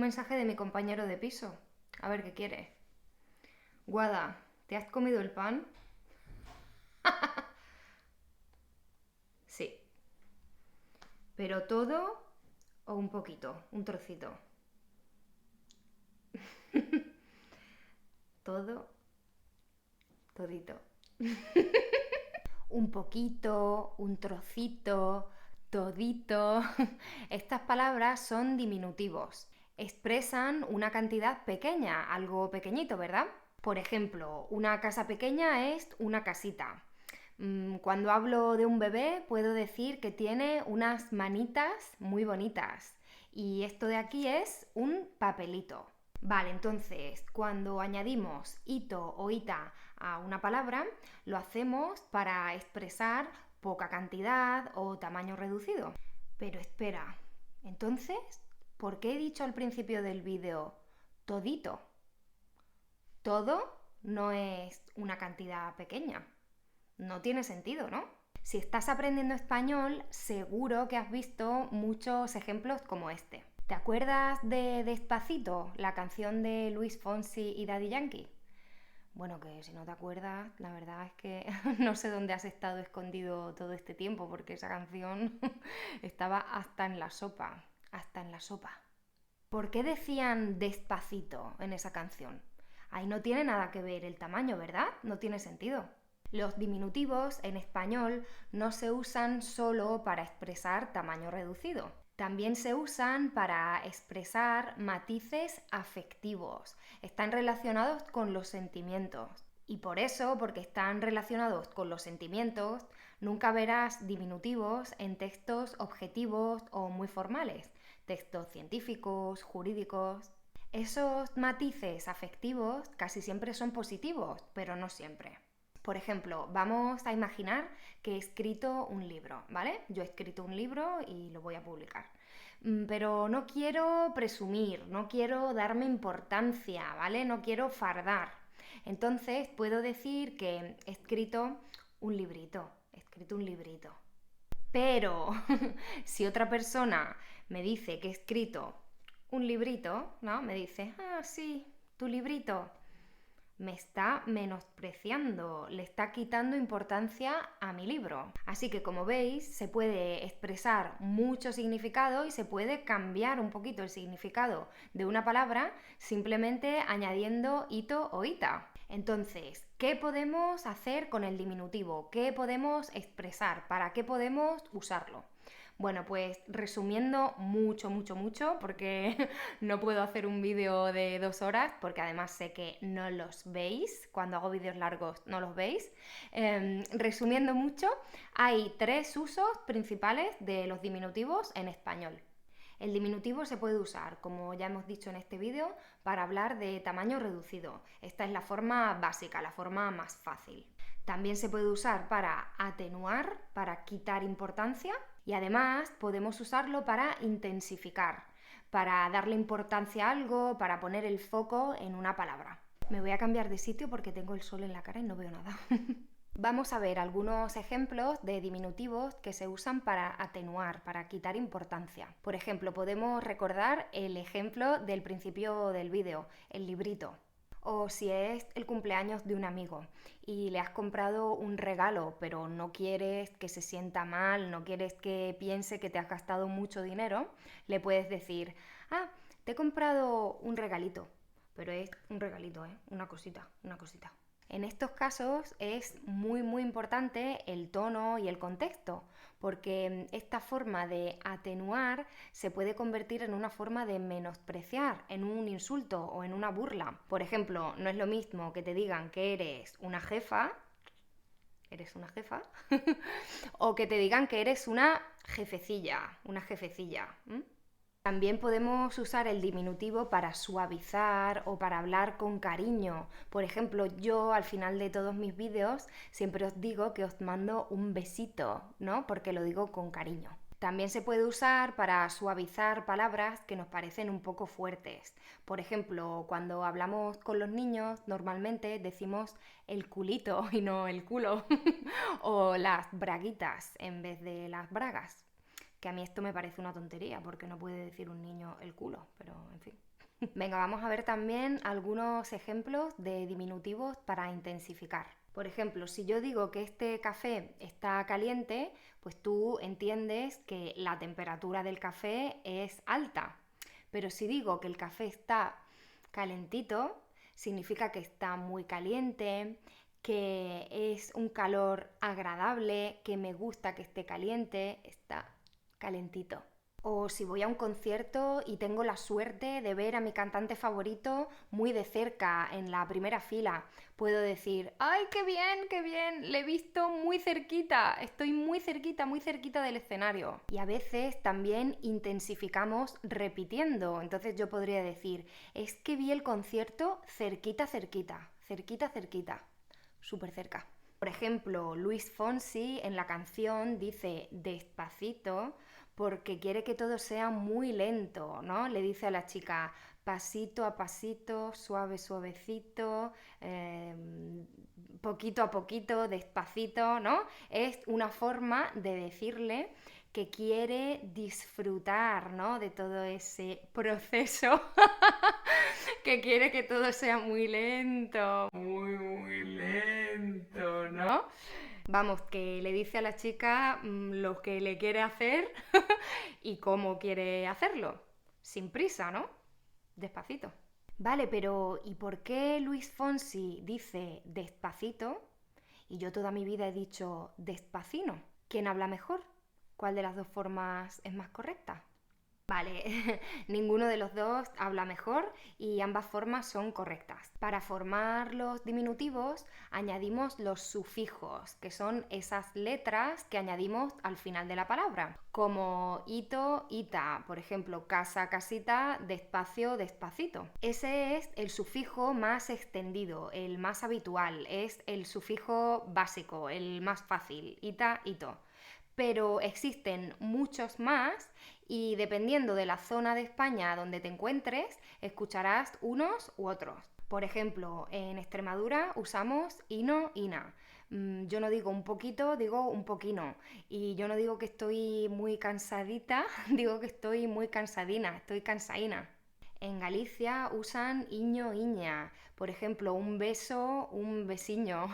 Un mensaje de mi compañero de piso. A ver qué quiere. Guada, ¿te has comido el pan? Sí. ¿Pero todo o un poquito? Un trocito. Todo, todito. Un poquito, un trocito, todito. Estas palabras son diminutivos. Expresan una cantidad pequeña, algo pequeñito, ¿verdad? Por ejemplo, una casa pequeña es una casita. Cuando hablo de un bebé puedo decir que tiene unas manitas muy bonitas. Y esto de aquí es un papelito. Vale, entonces cuando añadimos ito o ita a una palabra, lo hacemos para expresar poca cantidad o tamaño reducido. Pero espera, entonces, ¿por qué he dicho al principio del vídeo todito? Todo no es una cantidad pequeña. No tiene sentido, ¿no? Si estás aprendiendo español, seguro que has visto muchos ejemplos como este. ¿Te acuerdas de Despacito, la canción de Luis Fonsi y Daddy Yankee? Bueno, que si no te acuerdas, la verdad es que no sé dónde has estado escondido todo este tiempo, porque esa canción estaba hasta en la sopa, hasta en la sopa. ¿Por qué decían despacito en esa canción? Ahí no tiene nada que ver el tamaño, ¿verdad? No tiene sentido. Los diminutivos en español no se usan solo para expresar tamaño reducido. También se usan para expresar matices afectivos. Están relacionados con los sentimientos. Y por eso, porque están relacionados con los sentimientos, nunca verás diminutivos en textos objetivos o muy formales, textos científicos, jurídicos. Esos matices afectivos casi siempre son positivos, pero no siempre. Por ejemplo, vamos a imaginar que he escrito un libro, ¿vale? Yo he escrito un libro y lo voy a publicar. Pero no quiero presumir, no quiero darme importancia, ¿vale? No quiero fardar. Entonces puedo decir que he escrito un librito, he escrito un librito. Pero si otra persona me dice que he escrito un librito, ¿no? Me dice, ah, sí, tu librito. Me está menospreciando, le está quitando importancia a mi libro. Así que como veis, se puede expresar mucho significado y se puede cambiar un poquito el significado de una palabra simplemente añadiendo ito o ita. Entonces, ¿qué podemos hacer con el diminutivo? ¿Qué podemos expresar? ¿Para qué podemos usarlo? Bueno, pues resumiendo mucho, porque no puedo hacer un vídeo de 2 horas, porque además sé que no los veis, cuando hago vídeos largos no los veis. Resumiendo mucho, hay 3 usos principales de los diminutivos en español. El diminutivo se puede usar, como ya hemos dicho en este vídeo, para hablar de tamaño reducido. Esta es la forma básica, la forma más fácil. También se puede usar para atenuar, para quitar importancia, y además podemos usarlo para intensificar, para darle importancia a algo, para poner el foco en una palabra. Me voy a cambiar de sitio porque tengo el sol en la cara y no veo nada. Vamos a ver algunos ejemplos de diminutivos que se usan para atenuar, para quitar importancia. Por ejemplo, podemos recordar el ejemplo del principio del vídeo, el librito. O si es el cumpleaños de un amigo y le has comprado un regalo, pero no quieres que se sienta mal, no quieres que piense que te has gastado mucho dinero, le puedes decir, ah, te he comprado un regalito, pero es un regalito, una cosita, una cosita. En estos casos es muy importante el tono y el contexto, porque esta forma de atenuar se puede convertir en una forma de menospreciar, en un insulto o en una burla. Por ejemplo, no es lo mismo que te digan que eres una jefa, o que te digan que eres una jefecilla, una jefecilla. También podemos usar el diminutivo para suavizar o para hablar con cariño. Por ejemplo, yo al final de todos mis vídeos siempre os digo que os mando un besito, ¿no? Porque lo digo con cariño. También se puede usar para suavizar palabras que nos parecen un poco fuertes. Por ejemplo, cuando hablamos con los niños, normalmente decimos el culito y no el culo. O las braguitas en vez de las bragas. Que a mí esto me parece una tontería, porque no puede decir un niño el culo, pero en fin. Venga, vamos a ver también algunos ejemplos de diminutivos para intensificar. Por ejemplo, si yo digo que este café está caliente, pues tú entiendes que la temperatura del café es alta. Pero si digo que el café está calentito, significa que está muy caliente, que es un calor agradable, que me gusta que esté caliente, está calentito. O si voy a un concierto y tengo la suerte de ver a mi cantante favorito muy de cerca, en la primera fila, puedo decir, ¡ay, qué bien! Le he visto muy cerquita, estoy muy cerquita del escenario. Y a veces también intensificamos repitiendo, entonces yo podría decir, es que vi el concierto cerquita, súper cerca. Por ejemplo, Luis Fonsi en la canción dice despacito porque quiere que todo sea muy lento, ¿no? Le dice a la chica pasito a pasito, suavecito, poquito a poquito, despacito, ¿no? Es una forma de decirle que quiere disfrutar, ¿no? De todo ese proceso, que quiere que todo sea muy lento, muy lento, ¿no? Vamos, que le dice a la chica lo que le quiere hacer y cómo quiere hacerlo. Sin prisa, ¿no? Despacito. Vale, pero ¿y por qué Luis Fonsi dice despacito y yo toda mi vida he dicho despacino? ¿Quién habla mejor? ¿Cuál de las dos formas es más correcta? Vale, ninguno de los dos habla mejor y ambas formas son correctas. Para formar los diminutivos añadimos los sufijos, que son esas letras que añadimos al final de la palabra, como ito, ita, por ejemplo, casa, casita, despacio, despacito. Ese es el sufijo más extendido, el más habitual, es el sufijo básico, el más fácil, ita, ito. Pero existen muchos más y dependiendo de la zona de España donde te encuentres, escucharás unos u otros. Por ejemplo, en Extremadura usamos ino, ina. Yo no digo un poquito, digo un poquino. Y yo no digo que estoy muy cansadita, digo que estoy muy cansadina, estoy cansaína. En Galicia usan iño, iña. Por ejemplo, un beso, un besiño,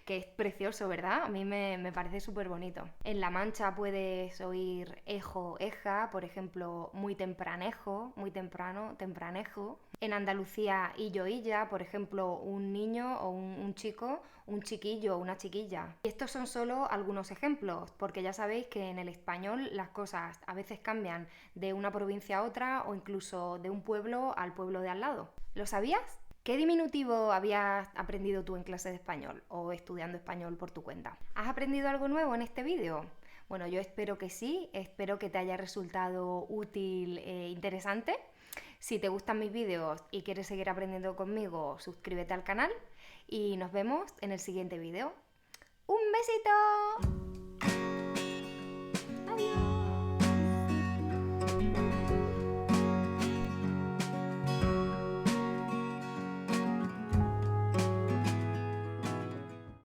que es precioso, ¿verdad? A mí me parece súper bonito. En La Mancha puedes oír ejo, eja, por ejemplo, muy tempranejo, muy temprano, tempranejo. En Andalucía, illo, illa, por ejemplo, un niño o un chico, un chiquillo o una chiquilla. Y estos son solo algunos ejemplos, porque ya sabéis que en el español las cosas a veces cambian de una provincia a otra o incluso de un pueblo al pueblo de al lado. ¿Lo sabías? ¿Qué diminutivo habías aprendido tú en clase de español o estudiando español por tu cuenta? ¿Has aprendido algo nuevo en este vídeo? Bueno, yo espero que sí, espero que te haya resultado útil e interesante. Si te gustan mis vídeos y quieres seguir aprendiendo conmigo, suscríbete al canal y nos vemos en el siguiente vídeo. ¡Un besito! ¡Adiós!